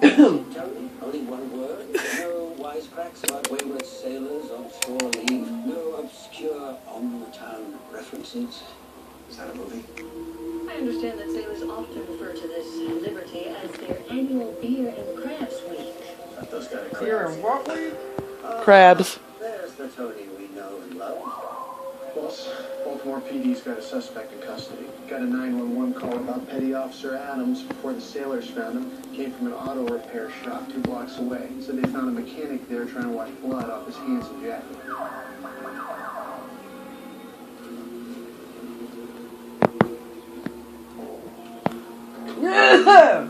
Tony, only one word. No wisecracks about wayward sailors on shore leave. No obscure on-the-town references. Is that a movie? I understand that sailors often refer to this liberty as their annual beer and crabs week. Not those kind of crabs. Beer and what week? Crabs. There's the Tony we know and love. Boss, Baltimore PD's got a suspect in custody. Got a 911 call about Petty Officer Adams before the sailors found him. Came from an auto repair shop 2 blocks away. Said they found a mechanic there trying to wipe blood off his hands and jacket. Yeah!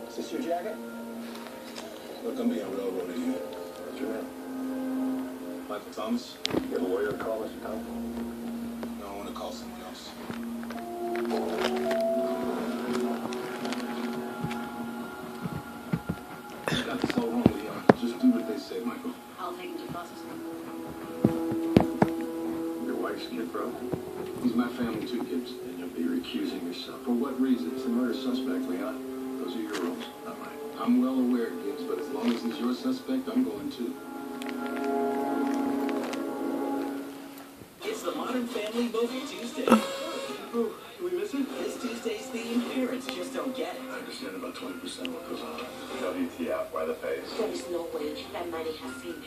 Is this your jacket? Look, I'm being railroaded here. What's your name? Michael Thomas? You have a lawyer to call, Mr. Thomas? No, I want to call someone else. You got this all wrong, Leon. Just do what they say, Michael. I'll take him to processing. Your wife's kid, bro? He's my family too, Gibbs. And you'll be recusing yourself. For what reason? It's a murder suspect, Leon. Those are your rules, not mine. I'm well aware, Gibbs, but as long as he's your suspect, I'm going too. It's the Modern Family Movie Tuesday. Oh, can we miss it? This Tuesday's theme, parents just don't get it. I understand about 20% of what goes on. WTF, why the face? There's no way that money has been